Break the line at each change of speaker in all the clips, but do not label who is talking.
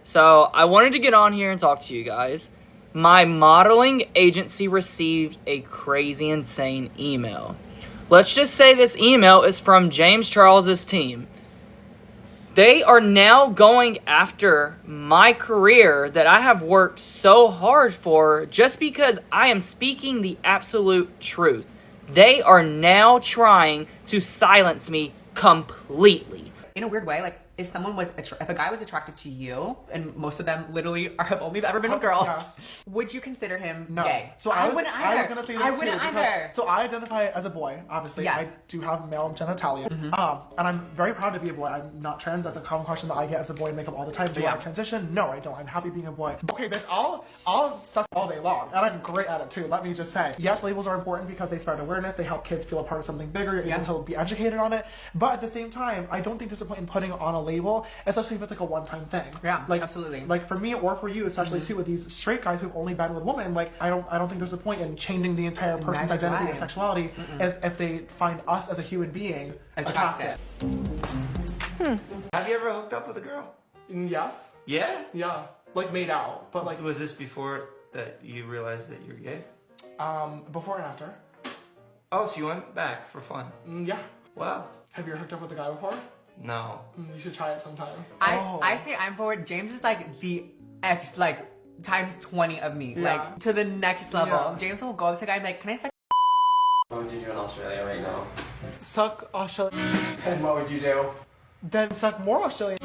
So I wanted to get on here and talk to you guys. My modeling agency received a crazy, insane email. Let's just say this email is from James Charles's team. They are now going after my career that I have worked so hard for just because I am speaking the absolute truth. They are now trying to silence me completely.
In a weird way, like if a guy was attracted to you, and most of them literally have only ever been with girls, yes. Would you consider him gay?
So I wouldn't either. I was gonna say this
I wouldn't either.
So I identify as a boy. Obviously, yes. I do have male genitalia, and I'm very proud to be a boy. I'm not trans. That's a common question that I get as a boy in makeup all the time. Do I transition? No, I don't. I'm happy being a boy. Okay, bitch, I'll suck all day long, and I'm great at it too. Let me just say, yes, labels are important because they spread awareness. They help kids feel a part of something bigger. You're able to be educated on it. But at the same time, I don't think there's a point in putting on a label, especially if it's like a one-time thing. Yeah, like absolutely. Like for me or for you, especially too with these straight guys who've only been with women, like I don't think there's a point in changing the entire person's identity or sexuality as if they find us as a human being attractive.
Have you ever hooked up with a girl?
Yes.
Yeah?
Yeah. Like made out, but like.
Was this before that you realized that you were gay?
Before and after.
Oh, so you went back for fun?
Yeah.
Wow.
Have you ever hooked up with a guy before?
No.
You should try it sometime.
I say I'm forward. James is like the X, like times 20 of me, like to the next level. Yeah. James will go up to a guy and be like, "Can I suck?"
What would you do in Australia right now?
Suck Australian.
And what would you do?
Then suck more Australian.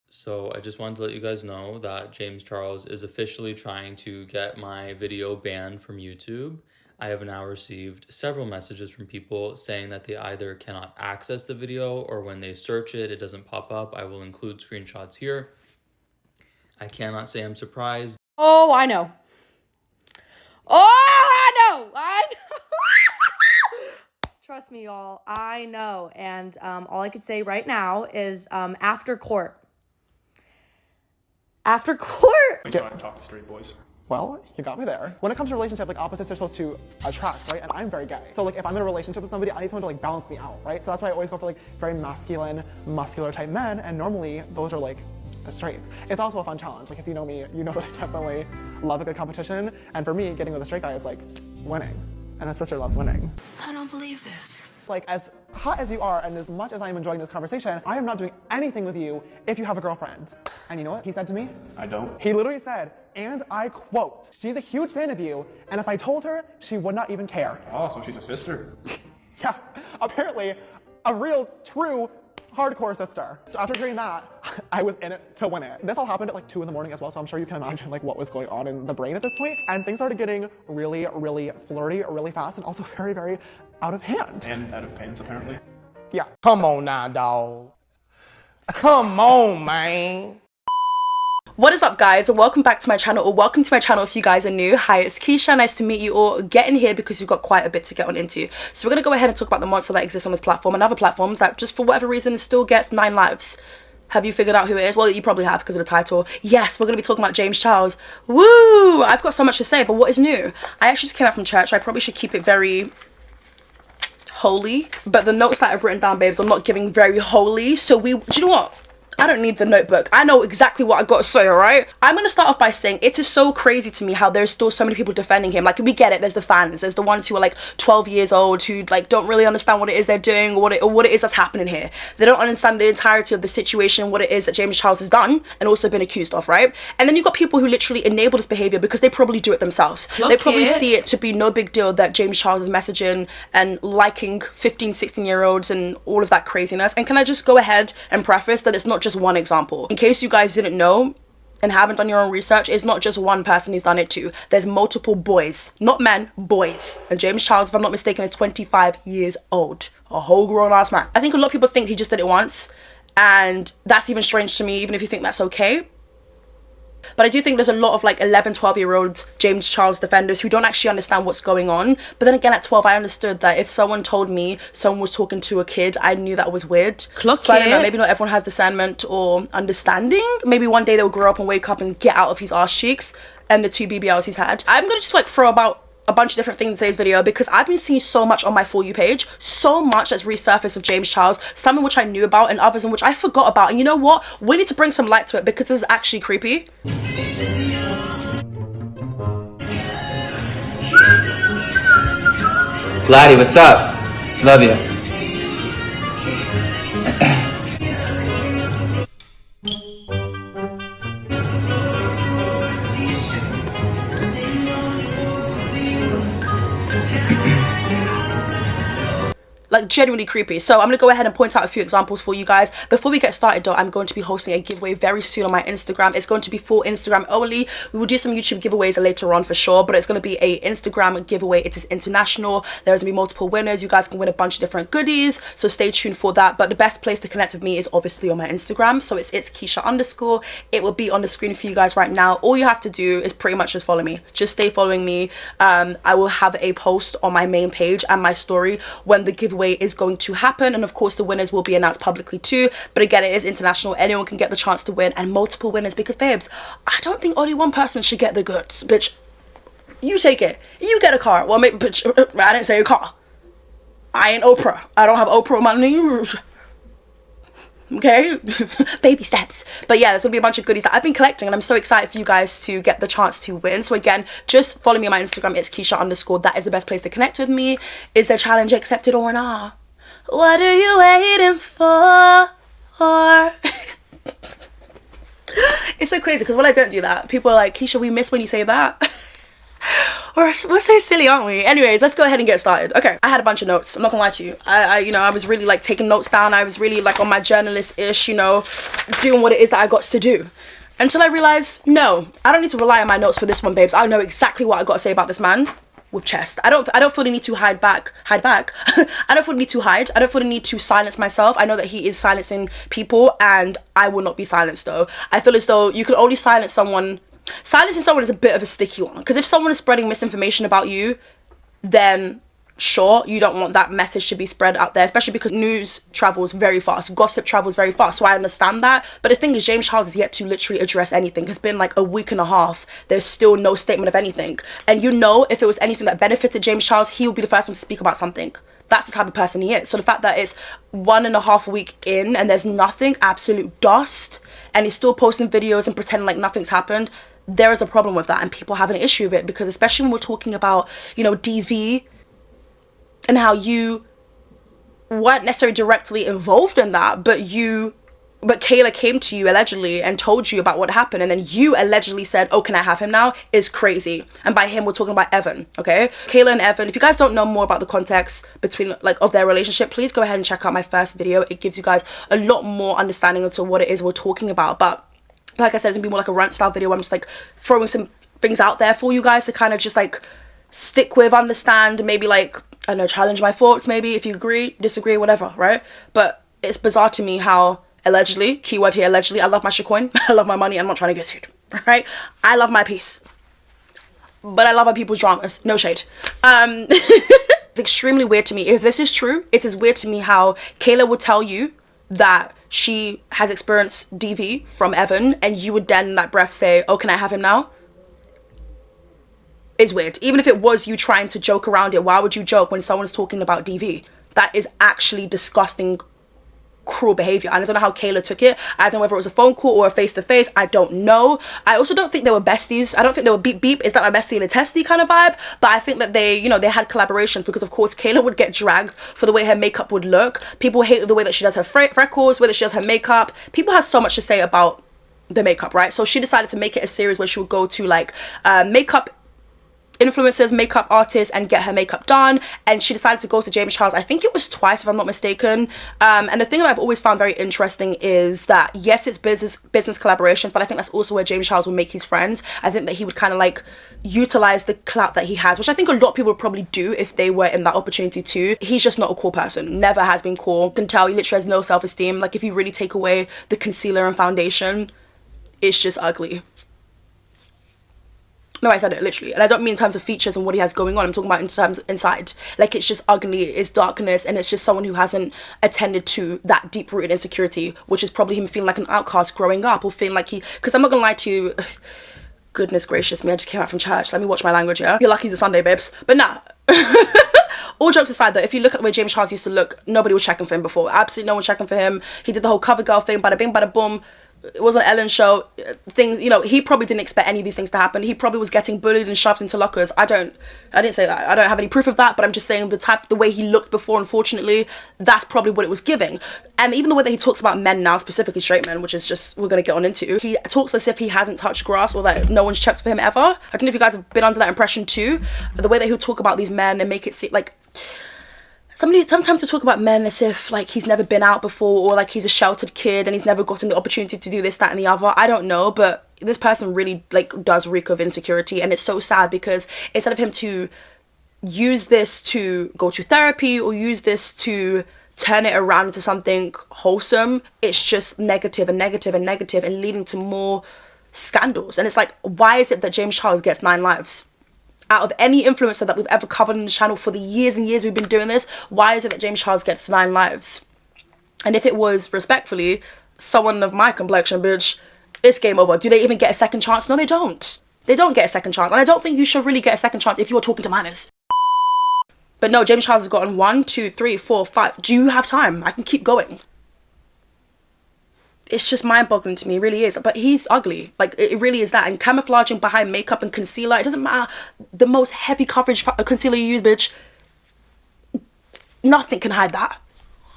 So I just wanted to let you guys know that James Charles is officially trying to get my video banned from YouTube. I have now received several messages from people saying that they either cannot access the video or when they search it, it doesn't pop up. I will include screenshots here. I cannot say I'm surprised.
Oh, I know. Oh, I know. Trust me, y'all. I know. And all I could say right now is after court. After court.
I don't talk to straight boys.
Well, you got me there. When it comes to relationship, like opposites are supposed to attract, right? And I'm very gay. So like if I'm in a relationship with somebody, I need someone to like balance me out, right? So that's why I always go for like very masculine, muscular type men. And normally those are like the straights. It's also a fun challenge. Like if you know me, you know that I definitely love a good competition. And for me, getting with a straight guy is like winning. And a sister loves winning.
I don't believe this.
Like as hot as you are and as much as I'm enjoying this conversation, I am not doing anything with you if you have a girlfriend. And you know what he said to me?
I don't.
He literally said, and I quote, "She's a huge fan of you, and if I told her, she would not even care."
Oh, so she's a sister.
Yeah, apparently a real, true, hardcore sister. So after hearing that, I was in it to win it. This all happened at like 2 in the morning as well, so I'm sure you can imagine like what was going on in the brain at this point. And things started getting really, really flirty, really fast, and also very, very out of hand.
And out of pants, apparently.
Yeah.
Come on now, dog. Come on, man.
What is up, guys, and welcome back to my channel, or welcome to my channel if you guys are new. Hi, it's Keisha. Nice to meet you all. Get in here because we've got quite a bit to get on into. So we're going to go ahead and talk about the monster that exists on this platform and other platforms that just for whatever reason still gets 9 lives. Have you figured out who it is? Well, you probably have because of the title. Yes, we're going to be talking about James Charles. Woo! I've got so much to say, but what is new? I actually just came out from church. I probably should keep it very holy, but the notes that I've written down, babes, I'm not giving very holy. So do you know what? I don't need the notebook. I know exactly what I got to say, alright? I'm going to start off by saying it is so crazy to me how there's still so many people defending him. Like, we get it. There's the fans. There's the ones who are like 12 years old who like don't really understand what it is they're doing or what it is that's happening here. They don't understand the entirety of the situation, what it is that James Charles has done and also been accused of, right? And then you've got people who literally enable this behavior because they probably do it themselves. They probably see it to be no big deal that James Charles is messaging and liking 15, 16-year-olds and all of that craziness. And can I just go ahead and preface that it's not just one example. In case you guys didn't know and haven't done your own research, it's not just one person who's done it to. There's multiple boys, not men, boys. And James Charles, if I'm not mistaken, is 25 years old. A whole grown-ass man. I think a lot of people think he just did it once, and that's even strange to me, even if you think that's okay. But I do think there's a lot of like 11, 12-year-olds James Charles defenders who don't actually understand what's going on. But then again, at 12, I understood that if someone told me someone was talking to a kid, I knew that was weird. So I don't know, maybe not everyone has discernment or understanding. Maybe one day they'll grow up and wake up and get out of his arse cheeks and the 2 BBLs he's had. I'm gonna just like throw about a bunch of different things in today's video because I've been seeing so much on my For You page, so much that's resurfaced of James Charles, some in which I knew about and others in which I forgot about. And you know what? We need to bring some light to it because this is actually creepy.
Gladdy, what's up? Love you.
Like genuinely creepy. So I'm gonna go ahead and point out a few examples for you guys. Before we get started though, I'm going to be hosting a giveaway very soon on my Instagram. It's going to be for Instagram only. We will do some YouTube giveaways later on for sure, but it's going to be a Instagram giveaway. It is international. There's gonna be multiple winners. You guys can win a bunch of different goodies, so stay tuned for that. But the best place to connect with me is obviously on my Instagram, so it's Itzkeisha_. It will be on the screen for you guys right now. All you have to do is pretty much just follow me. Just stay following me. I will have a post on my main page and my story when the giveaway is going to happen, and of course the winners will be announced publicly too. But again, it is international. Anyone can get the chance to win, and multiple winners, because babes, I don't think only one person should get the goods. Bitch, you take it. You get a car. Well, maybe, bitch, I didn't say a car. I ain't Oprah. I don't have Oprah on my name. Okay. Baby steps. But yeah, there's gonna be a bunch of goodies that I've been collecting, and I'm so excited for you guys to get the chance to win. So again, just follow me on my Instagram. It's Keisha_. That is the best place to connect with me. Is the challenge accepted or not? What are you waiting for? It's so crazy because when I don't do that, people are like, Keisha, we miss when you say that. We're so silly, aren't we? Anyways, let's go ahead and get started. Okay, I had a bunch of notes. I'm not gonna lie to you. I was really like taking notes down. I was really like on my journalist-ish, doing what it is that I got to do. Until I realized, no, I don't need to rely on my notes for this one, babes. I know exactly what I got to say about this man with chest. I don't feel the need to hide back. I don't feel the need to hide. I don't feel the need to silence myself. I know that he is silencing people, and I will not be silenced though. I feel as though you can only silence someone. Silencing someone is a bit of a sticky one, because if someone is spreading misinformation about you, then sure, you don't want that message to be spread out there, especially because news travels very fast, gossip travels very fast, so I understand that. But the thing is, James Charles is yet to literally address anything. It's been like a week and a half. There's still no statement of anything. And if it was anything that benefited James Charles, he would be the first one to speak about something. That's the type of person he is. So the fact that it's 1.5 weeks in and there's nothing, absolute dust, and he's still posting videos and pretending like nothing's happened, there is a problem with that, and people have an issue with it, because especially when we're talking about, DV and how you weren't necessarily directly involved in that, but Kayla came to you allegedly and told you about what happened, and then you allegedly said, oh, can I have him now, is crazy. And by him, we're talking about Evan, okay? Kayla and Evan, if you guys don't know more about the context between, of their relationship, please go ahead and check out my first video. It gives you guys a lot more understanding into what it is we're talking about. But like I said, it's gonna be more like a rant style video where I'm just throwing some things out there for you guys to kind of just stick with, understand, maybe I don't know, challenge my thoughts, maybe, if you agree, disagree, whatever, right? But it's bizarre to me how allegedly, keyword here, allegedly, I love my shitcoin, I love my money, I'm not trying to get sued, right? I love my peace, but I love my people's dramas, no shade. It's extremely weird to me. If this is true, it is weird to me how Kayla would tell you that she has experienced DV from Evan, and you would then in that breath say, oh, can I have him now? It's weird. Even if it was you trying to joke around it, why would you joke when someone's talking about DV? That is actually disgusting, cruel behavior. And I don't know how Kayla took it. I don't know whether it was a phone call or a face-to-face. I don't know. I also don't think they were besties. I don't think they were beep beep, is that my bestie in a testy kind of vibe? But I think that they had collaborations, because of course Kayla would get dragged for the way her makeup would look. People hate the way that she does her freckles, whether she does her makeup. People have so much to say about the makeup, right? So she decided to make it a series where she would go to makeup influencers, makeup artists, and get her makeup done. And she decided to go to James Charles, I think it was twice if I'm not mistaken. And the thing that I've always found very interesting is that yes, it's business collaborations, but I think that's also where James Charles will make his friends. I think that he would kind of utilize the clout that he has, which I think a lot of people would probably do if they were in that opportunity too. He's just not a cool person, never has been cool. You can tell he literally has no self-esteem. If you really take away the concealer and foundation, it's just ugly. No, I said it literally, and I don't mean in terms of features and what he has going on. I'm talking about in terms inside. It's just ugly, it's darkness, and it's just someone who hasn't attended to that deep-rooted insecurity, which is probably him feeling like an outcast growing up, or feeling like because I'm not gonna lie to you, Goodness gracious me, I just came out from church. Let me watch my language, yeah? You're lucky it's a Sunday, babes. But nah. All jokes aside though, if you look at the way James Charles used to look, nobody was checking for him before. Absolutely no one checking for him. He did the whole cover girl thing, bada bing, bada boom. It was an Ellen show. Things, you know, he probably didn't expect any of these things to happen. He probably was getting bullied and shoved into lockers. I didn't say that. I don't have any proof of that, but I'm just saying the way he looked before, unfortunately, that's probably what it was giving. And even the way that he talks about men now, specifically straight men, which is just, we're going to get on into, he talks as if he hasn't touched grass or that no one's checked for him ever. I don't know if you guys have been under that impression too. The way that he'll talk about these men and make it seem like, sometimes to talk about men as if like he's never been out before or like he's a sheltered kid and he's never gotten the opportunity to do this, that and the other. I don't know, but this person really like does reek of insecurity, and it's so sad because instead of him to use this to go to therapy or use this to turn it around into something wholesome, it's just negative and negative and negative and leading to more scandals. And it's like, why is it that James Charles gets 9 lives? Out of any influencer that we've ever covered on the channel for the years and years we've been doing this, why is it that James Charles gets 9 lives? And if it was, respectfully, someone of my complexion, bitch, it's game over. Do they even get a second chance? No, they don't. They don't get a second chance. And I don't think you should really get a second chance if you are talking to minors. But no, James Charles has gotten 1, 2, 3, 4, 5. Do you have time? I can keep going. It's just mind-boggling to me, it really is. But he's ugly, like it really is that. And camouflaging behind makeup and concealer, it doesn't matter the most heavy coverage concealer you use, bitch, nothing can hide that.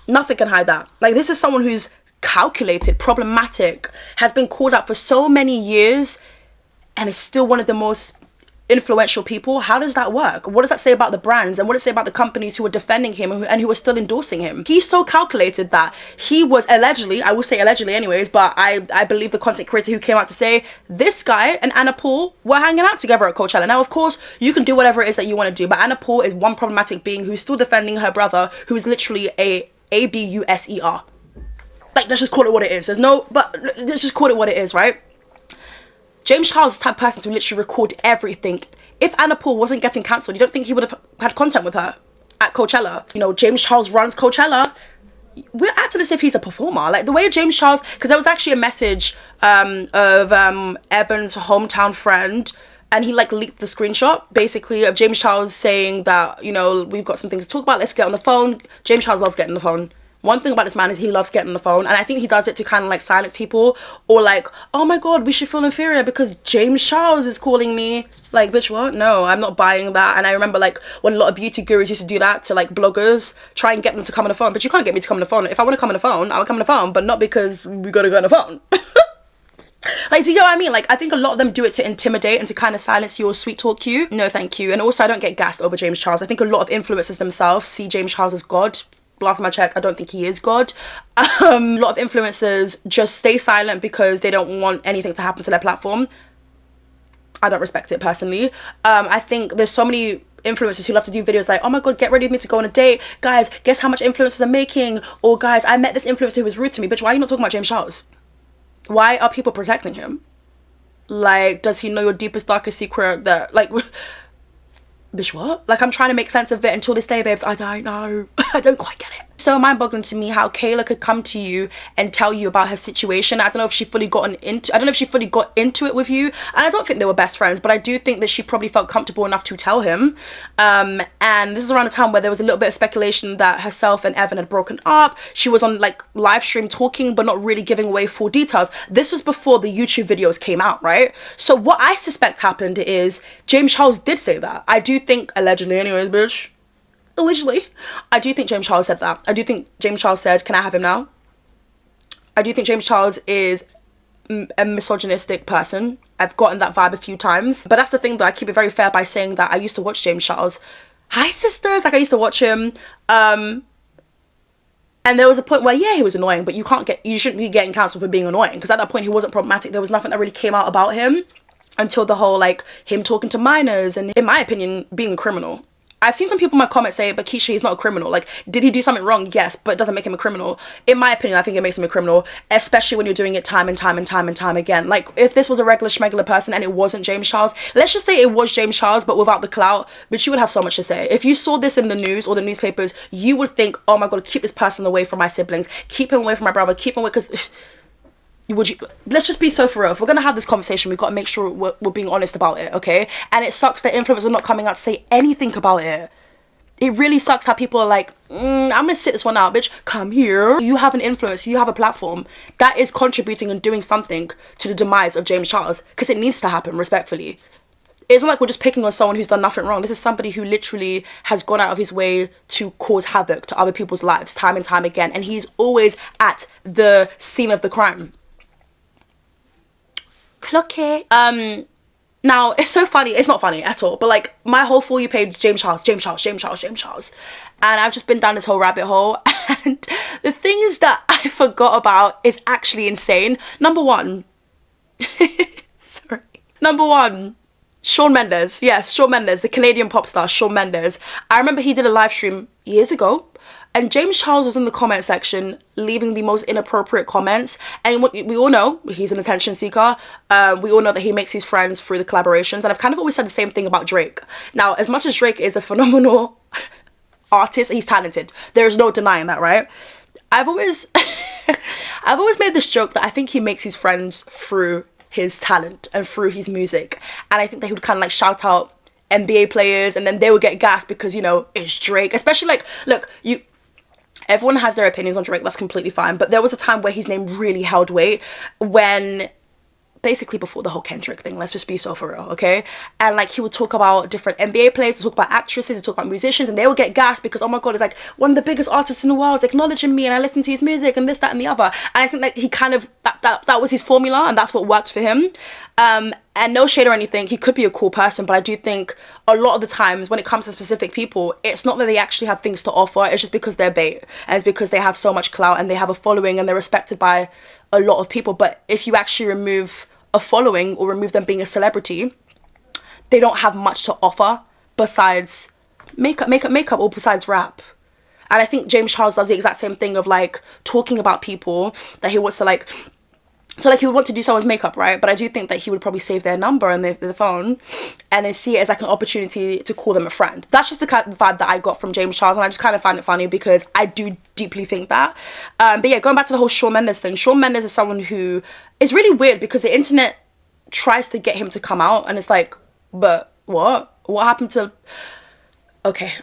Nothing can hide that. Like, this is someone who's calculated, problematic, has been called out for so many years and is still one of the most influential people. How does that work? What does that say about the brands, and what does it say about the companies who are defending him and who are still endorsing him? He's so calculated that he was allegedly, I will say allegedly anyways, but I believe the content creator who came out to say this guy and Anna Paul were hanging out together at Coachella. Now of course you can do whatever it is that you want to do, but Anna Paul is one problematic being who's still defending her brother, who is literally a abuser. Like, let's just call it what it is. Let's just call it what it is, right? James Charles is the type of person to literally record everything. If Anna Paul wasn't getting cancelled, you don't think he would have had content with her at Coachella? You know, James Charles runs Coachella. We're acting as if he's a performer. Like, the way James Charles, because there was actually a message of Evan's hometown friend, and he like leaked the screenshot basically of James Charles saying that, you know, we've got some things to talk about, let's get on the phone. James Charles loves getting on the phone. One thing about this man is he loves getting on the phone, and I think he does it to kind of like silence people, or like, oh my god, we should feel inferior because James Charles is calling me. Like, bitch, what? No, I'm not buying that. And I remember like when a lot of beauty gurus used to do that to like bloggers, try and get them to come on the phone, but you can't get me to come on the phone. If I want to come on the phone, I'll come on the phone, but not because we gotta go on the phone. Like, do you know what I mean? Like, I think a lot of them do it to intimidate and to kind of silence you or sweet talk you. No, thank you. And also, I don't get gassed over James Charles. I think a lot of influencers themselves see James Charles as God. Last time I checked, I don't think he is God. A lot of influencers just stay silent because they don't want anything to happen to their platform. I don't respect it personally. I think there's so many influencers who love to do videos like, oh my god, get ready with me to go on a date. Guys, guess how much influencers are making? Or guys, I met this influencer who was rude to me. Bitch, why are you not talking about James Charles? Why are people protecting him? Like, does he know your deepest, darkest secret that, like... Bitch, what? Like, I'm trying to make sense of it until this day, babes. I don't know. I don't quite get it. So mind-boggling to me how Kayla could come to you and tell you about her situation. I don't know if she fully got into it with you, and I don't think they were best friends, but I do think that she probably felt comfortable enough to tell him. And this is around the time where there was a little bit of speculation that herself and Evan had broken up. She was on like live stream talking but not really giving away full details. This was before the YouTube videos came out, right? So what I suspect happened is James Charles did say that. I do think, allegedly anyways, bitch, allegedly, I do think James Charles said that. I do think James Charles said, can I have him now? I do think James Charles is a misogynistic person. I've gotten that vibe a few times. But that's the thing though, I keep it very fair by saying that I used to watch James Charles. Hi sisters, like I used to watch him. And there was a point where, yeah, he was annoying, but you shouldn't be getting cancelled for being annoying. Because at that point he wasn't problematic. There was nothing that really came out about him until the whole like him talking to minors and, in my opinion, being a criminal. I've seen some people in my comments say, but Keisha, he's not a criminal. Like, did he do something wrong? Yes, but it doesn't make him a criminal. In my opinion, I think it makes him a criminal, especially when you're doing it time and time and time and time again. Like, if this was a regular schmegular person and it wasn't James Charles, let's just say it was James Charles, but without the clout, but you would have so much to say. If you saw this in the news or the newspapers, you would think, oh my god, keep this person away from my siblings, keep him away from my brother, keep him away, because would you, let's just be so for real. If we're gonna have this conversation, we've got to make sure we're being honest about it, okay? And it sucks that influencers are not coming out to say anything about it. It really sucks how people are like, I'm gonna sit this one out, bitch. Come here. You have an influence, you have a platform that is contributing and doing something to the demise of James Charles, because it needs to happen, respectfully. It's not like we're just picking on someone who's done nothing wrong. This is somebody who literally has gone out of his way to cause havoc to other people's lives time and time again, and he's always at the scene of the crime. Clock it. Now, it's so funny. It's not funny at all. But, like, my whole For You page, James Charles. And I've just been down this whole rabbit hole. And the things that I forgot about is actually insane. Number one. Sorry. Number one. Shawn Mendes. Yes, Shawn Mendes. The Canadian pop star, Shawn Mendes. I remember he did a live stream years ago. And James Charles was in the comment section leaving the most inappropriate comments. And we all know he's an attention seeker. We all know that he makes his friends through the collaborations. And I've kind of always said the same thing about Drake. Now, as much as Drake is a phenomenal artist, he's talented. There's no denying that, right? I've always made this joke that I think he makes his friends through his talent and through his music. And I think that he would kind of like shout out NBA players and then they would get gassed because, you know, it's Drake. Especially like, look, everyone has their opinions on Drake, that's completely fine. But there was a time where his name really held weight when, basically before the whole Kendrick thing, let's just be so for real, okay? And like he would talk about different NBA players, he'd talk about actresses, he'd talk about musicians, and they would get gassed because, oh my God, it's like one of the biggest artists in the world acknowledging me and I listen to his music and this, that, and the other. And I think like he kind of, that was his formula and that's what works for him. And no shade or anything, he could be a cool person, but I do think a lot of the times when it comes to specific people, it's not that they actually have things to offer, it's just because they're bait. And it's because they have so much clout and they have a following and they're respected by a lot of people. But if you actually remove a following or remove them being a celebrity, they don't have much to offer besides makeup or besides rap. And I think James Charles does the exact same thing of like talking about people that he wants to like, so like he would want to do someone's makeup, right? But I do think that he would probably save their number and their phone and then see it as like an opportunity to call them a friend. That's just the kind of vibe that I got from James Charles, and I just kind of find it funny because I do deeply think that. But yeah, going back to the whole Shawn Mendes thing, Shawn Mendes is someone who is really weird because the internet tries to get him to come out and it's like, but what happened to... Okay,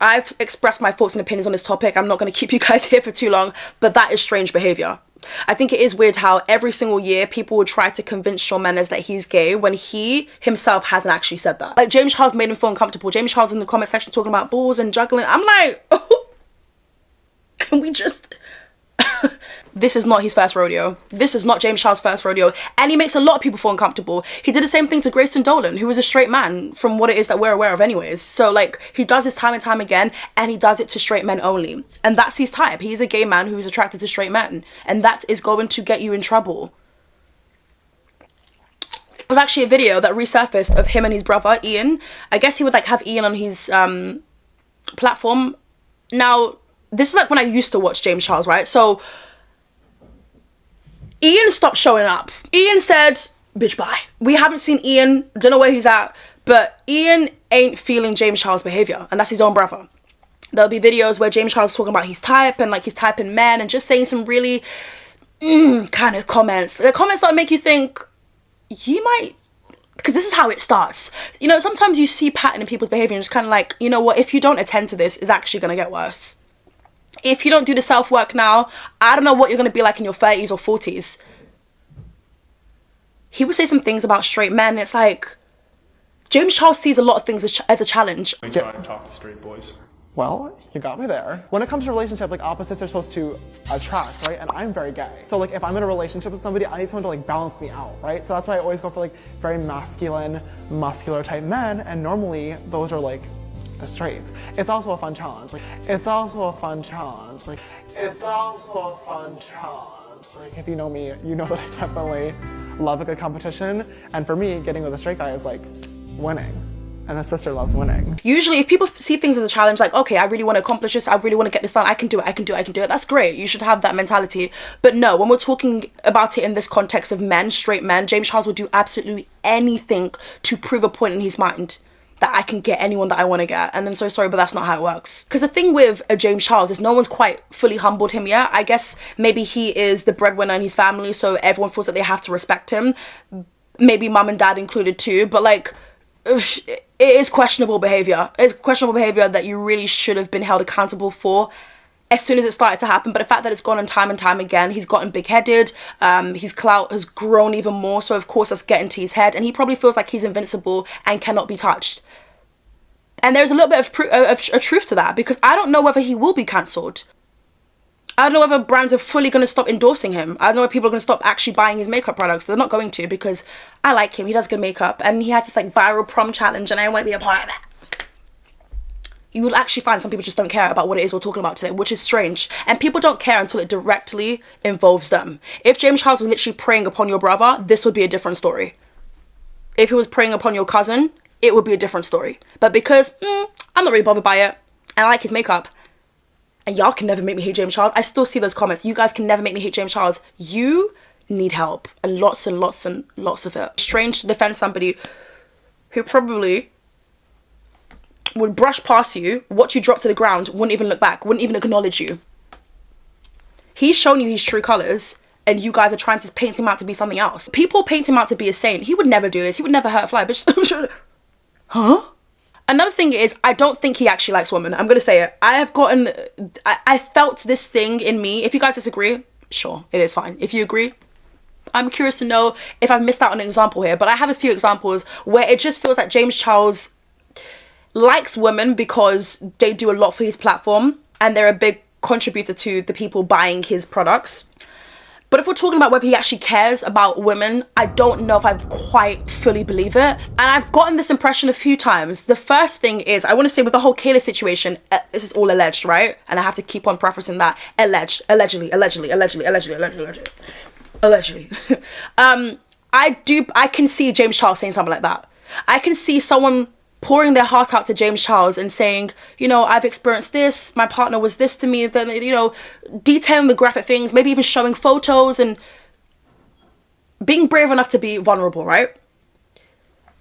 I've expressed my thoughts and opinions on this topic. I'm not going to keep you guys here for too long, but that is strange behavior. I think it is weird how every single year people would try to convince Shawn Mendes that he's gay when he himself hasn't actually said that. Like James Charles made him feel uncomfortable. James Charles in the comment section talking about balls and juggling. I'm like, oh, can we just... This is not his first rodeo. This is not James Charles' first rodeo. And he makes a lot of people feel uncomfortable. He did the same thing to Grayson Dolan, who is a straight man from what it is that we're aware of anyways. So like, he does this time and time again, and he does it to straight men only. And that's his type. He's a gay man who's attracted to straight men. And that is going to get you in trouble. There was actually a video that resurfaced of him and his brother, Ian. I guess he would like have Ian on his platform. Now, this is like when I used to watch James Charles, right? So Ian stopped showing up. Ian said, bitch, bye. We haven't seen Ian. Don't know where he's at. But Ian ain't feeling James Charles' behavior. And that's his own brother. There'll be videos where James Charles is talking about his type and like his type in men and just saying some really kind of comments. The comments that make you think, you might... Because this is how it starts. You know, sometimes you see pattern in people's behavior and just kind of like, you know what, if you don't attend to this, it's actually going to get worse. If you don't do the self-work now, I don't know what you're going to be like in your 30s or 40s. He would say some things about straight men. It's like, James Charles sees a lot of things as a challenge.
I try and talk to straight boys.
Well, you got me there. When it comes to relationship, like opposites are supposed to attract, right? And I'm very gay. So like if I'm in a relationship with somebody, I need someone to like balance me out, right? So that's why I always go for like very masculine, muscular type men. And normally those are like the straights. It's also a fun challenge. Like, it's also a fun challenge. Like, it's also a fun challenge. Like, if you know me, you know that I definitely love a good competition. And for me, getting with a straight guy is like winning. And a sister loves winning. Usually, if people see things as a challenge, like, okay, I really want to accomplish this, I really want to get this done, I can do it, that's great. You should have that mentality. But no, when we're talking about it in this context of men, straight men, James Charles would do absolutely anything to prove a point in his mind.
that I can get anyone that I want to get. And I'm so sorry, but that's not how it works. Because the thing with James Charles is no one's quite fully humbled him yet. I guess maybe he is the breadwinner in his family, so everyone feels that they have to respect him. Maybe mum and dad included too, but like, it is questionable behavior. It's questionable behavior that you really should have been held accountable for as soon as it started to happen. But the fact that it's gone on time and time again, he's gotten big-headed, his clout has grown even more, so of course that's getting to his head, and he probably feels like he's invincible and cannot be touched. And there's a little bit of truth to that, because I don't know whether he will be cancelled. I don't know whether brands are fully going to stop endorsing him. I don't know if people are going to stop actually buying his makeup products. They're not going to, because I like him. He does good makeup, and he has this like viral prom challenge, and I want to be a part of that. You will actually find some people just don't care about what it is we're talking about today, which is strange. And people don't care until it directly involves them. If James Charles was literally preying upon your brother, this would be a different story. If he was preying upon your cousin, it would be a different story. But because I'm not really bothered by it, and I like his makeup, and y'all can never make me hate James Charles. I still see those comments. You guys can never make me hate James Charles. You need help, and lots of it. Strange to defend somebody who probably would brush past you, watch you drop to the ground, wouldn't even look back, wouldn't even acknowledge you. He's shown you his true colors, and you guys are trying to paint him out to be something else. People paint him out to be a saint. He would never do this. He would never hurt a fly. Bitch. Huh? Another thing is, I don't think he actually likes women. I'm gonna say it. I felt this thing in me. If you guys disagree, sure, it is fine. If you agree, I'm curious to know if I've missed out on an example here, but I have a few examples where it just feels like James Charles likes women because they do a lot for his platform and they're a big contributor to the people buying his products. But if we're talking about whether he actually cares about women, I don't know if I quite fully believe it. And I've gotten this impression a few times. The first thing is, I want to say with the whole Kayla situation, this is all alleged, right? And I have to keep on prefacing that. Allegedly. I can see James Charles saying something like that. I can see someone pouring their heart out to James Charles and saying, you know, I've experienced this, my partner was this to me, then, you know, detailing the graphic things, maybe even showing photos and being brave enough to be vulnerable, right?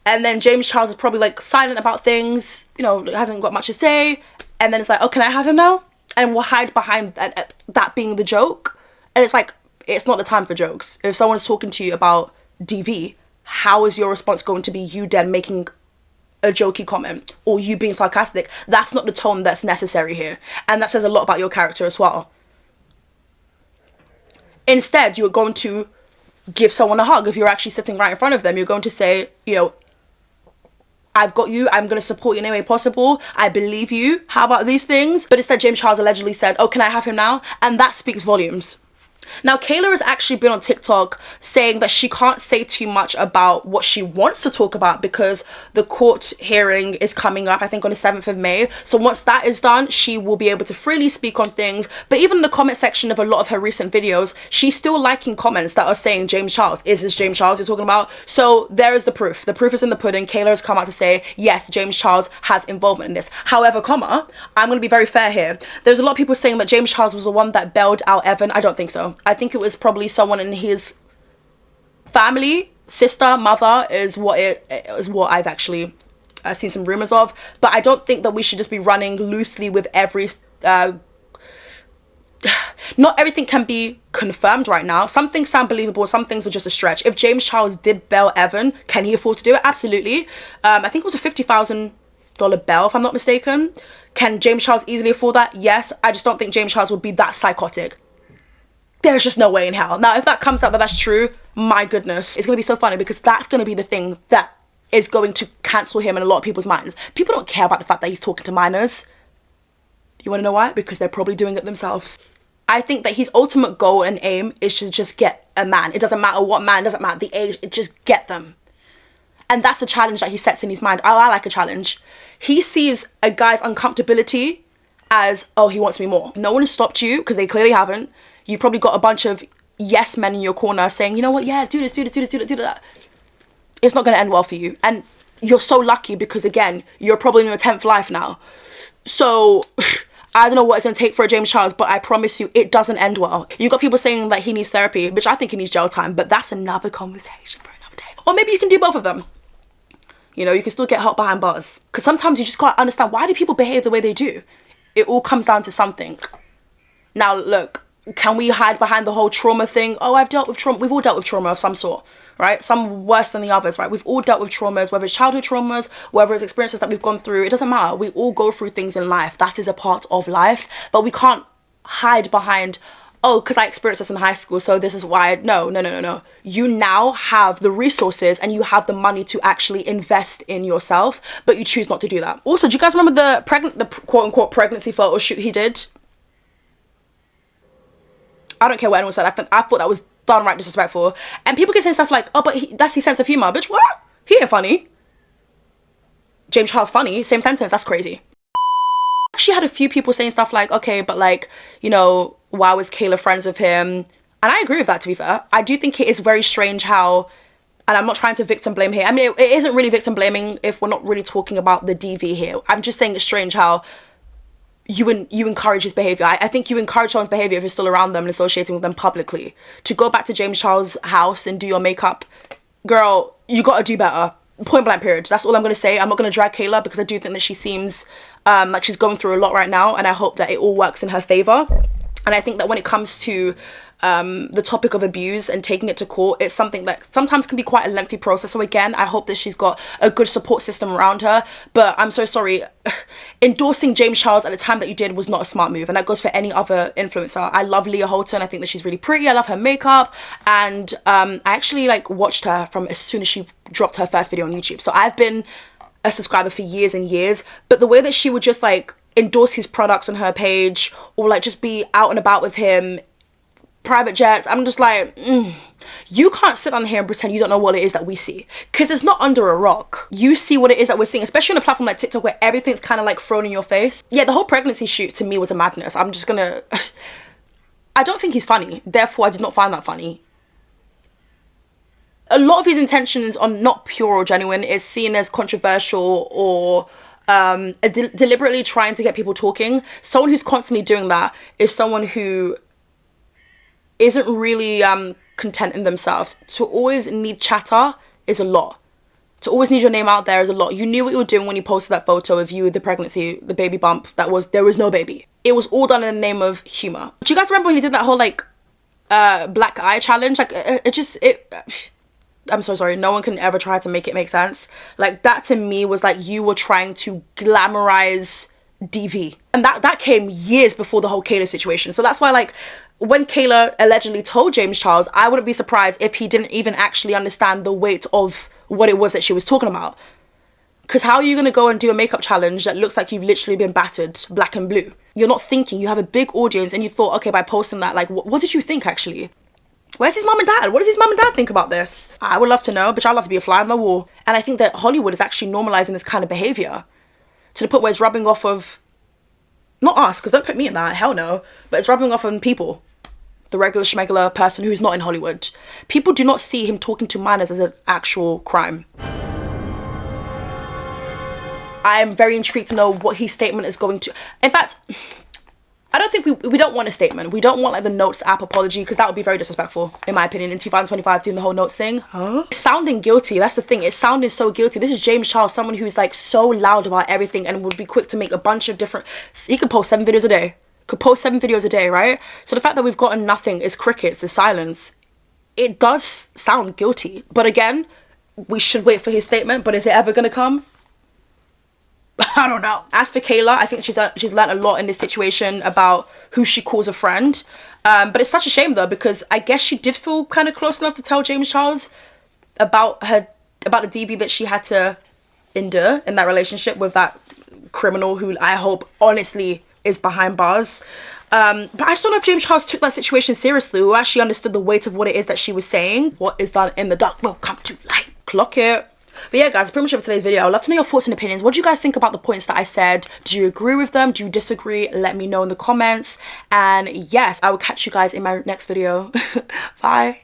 And then James Charles is probably like silent about things, you know, hasn't got much to say, and then it's like, oh, can I have him now? And we'll hide behind that being the joke. And it's like, it's not the time for jokes. If someone's talking to you about DV, how is your response going to be you then making a jokey comment or you being sarcastic? That's not the tone that's necessary here, and that says a lot about your character as well. Instead, you're going to give someone a hug. If you're actually sitting right in front of them, you're going to say, you know, I've got you, I'm going to support you in any way possible, I believe you, how about these things? But instead, James Charles allegedly said, oh, can I have him now? And that speaks volumes. Now, Kayla has actually been on TikTok saying that she can't say too much about what she wants to talk about because the court hearing is coming up, I think on the 7th of May. So once that is done, she will be able to freely speak on things. But even in the comment section of a lot of her recent videos, she's still liking comments that are saying, James Charles, is this James Charles you're talking about? So there is the proof. The proof is in the pudding. Kayla has come out to say, yes, James Charles has involvement in this. However, I'm going to be very fair here. There's a lot of people saying that James Charles was the one that bailed out Evan. I don't think so. I think it was probably someone in his family, sister, mother, is what I've actually seen some rumors of. But I don't think that we should just be running loosely with every not everything can be confirmed right now. Some things sound believable, some things are just a stretch. If James Charles did bail Evan, can he afford to do it? Absolutely. I think it was a $50,000 bail, if I'm not mistaken. Can James Charles easily afford that? Yes. I just don't think James Charles would be that psychotic. There's just no way in hell. Now, if that comes out that that's true, my goodness, it's going to be so funny because that's going to be the thing that is going to cancel him in a lot of people's minds. People don't care about the fact that he's talking to minors. You want to know why? Because they're probably doing it themselves. I think that his ultimate goal and aim is to just get a man. It doesn't matter what man, it doesn't matter the age, it just get them. And that's the challenge that he sets in his mind. Oh, I like a challenge. He sees a guy's uncomfortability as, oh, he wants me more. No one has stopped you, because they clearly haven't. You've probably got a bunch of yes men in your corner saying, you know what, yeah, do this, do that. It's not going to end well for you. And you're so lucky because, again, you're probably in your 10th life now. So I don't know what it's going to take for a James Charles, but I promise you it doesn't end well. You got people saying that he needs therapy, which I think he needs jail time, but that's another conversation for another day. Or maybe you can do both of them. You know, you can still get help behind bars. Because sometimes you just can't understand, why do people behave the way they do? It all comes down to something. Now, look, can we hide behind the whole trauma thing? Oh, I've dealt with trauma. We've all dealt with trauma of some sort, right? Some worse than the others, right? We've all dealt with traumas, whether it's childhood traumas, whether it's experiences that we've gone through. It doesn't matter. We all go through things in life. That is a part of life. But we can't hide behind, oh, because I experienced this in high school, so this is why. No. You now have the resources and you have the money to actually invest in yourself, but you choose not to do that. Also, do you guys remember the quote-unquote pregnancy photo shoot he did? I don't care what anyone said. I thought that was downright disrespectful. And people can say stuff like, oh, but that's his sense of humor. Bitch, what? He ain't funny. James Charles funny. Same sentence. That's crazy. She had a few people saying stuff like, okay, but like, you know, why was Kayla friends with him? And I agree with that, to be fair. I do think it is very strange how, and I'm not trying to victim blame here. I mean, it isn't really victim blaming if we're not really talking about the DV here. I'm just saying it's strange how you encourage his behavior. I think you encourage someone's behavior if you're still around them and associating with them publicly. To go back to James Charles' house and do your makeup, girl, you gotta do better. Point blank period. That's all I'm gonna say. I'm not gonna drag Kayla because I do think that she seems like she's going through a lot right now, and I hope that it all works in her favor. And I think that when it comes to the topic of abuse and taking it to court, it's something that sometimes can be quite a lengthy process. So again, I hope that she's got a good support system around her. But I'm so sorry, endorsing James Charles at the time that you did was not a smart move, and that goes for any other influencer. I love Leah Holton. I think that she's really pretty. I love her makeup, and I actually like watched her from as soon as she dropped her first video on YouTube. So I've been a subscriber for years and years, but the way that she would just like endorse his products on her page or like just be out and about with him, private jets, I'm just like, you can't sit on here and pretend you don't know what it is that we see, because it's not under a rock. You see what it is that we're seeing, especially on a platform like TikTok where everything's kind of like thrown in your face. Yeah, the whole pregnancy shoot to me was a madness. I'm just gonna I don't think he's funny, therefore I did not find that funny. A lot of his intentions are not pure or genuine. Is seen as controversial or deliberately trying to get people talking. Someone who's constantly doing that is someone who isn't really content in themselves. To always need chatter is a lot. To always need your name out there is a lot. You knew what you were doing when you posted that photo of you with the pregnancy, the baby bump. There was no baby. It was all done in the name of humor. Do you guys remember when he did that whole like black eye challenge? Like I'm so sorry, no one can ever try to make it make sense. Like, that to me was like you were trying to glamorize DV. And that came years before the whole Kayla situation. So that's why, like, when Kayla allegedly told James Charles, I wouldn't be surprised if he didn't even actually understand the weight of what it was that she was talking about. Because how are you going to go and do a makeup challenge that looks like you've literally been battered black and blue? You're not thinking. You have a big audience and you thought, okay, by posting that, like, what did you think actually? Where's his mum and dad? What does his mum and dad think about this? I would love to know, but I'd love to be a fly on the wall. And I think that Hollywood is actually normalizing this kind of behavior to the point where it's rubbing off of, not us, because don't put me in that, hell no, but it's rubbing off on people. The regular schmegular person who's not in Hollywood. People do not see him talking to minors as an actual crime. I am very intrigued to know what his statement is going to... In fact, I don't think we don't want a statement. We don't want like the Notes app apology, because that would be very disrespectful, in my opinion, in 2025 doing the whole Notes thing. Huh? Sounding guilty, that's the thing. It's sounding so guilty. This is James Charles, someone who's like so loud about everything and would be quick to make a bunch of different... He could post 7 videos a day. Could post 7 videos a day, right? So the fact that we've gotten nothing is crickets, is silence. It does sound guilty. But again, we should wait for his statement. But is it ever going to come? I don't know. As for Kayla, I think she's learned a lot in this situation about who she calls a friend. But it's such a shame though, because I guess she did feel kind of close enough to tell James Charles about the DV that she had to endure in that relationship with that criminal who I hope honestly is behind bars. But I just don't know if James Charles took that situation seriously or actually understood the weight of what it is that she was saying. What is done in the dark will come to light. Clock it. But yeah, guys, that's pretty much it for today's video. I'd love to know your thoughts and opinions. What do you guys think about the points that I said? Do you agree with them? Do you disagree? Let me know in the comments. And yes, I will catch you guys in my next video. Bye.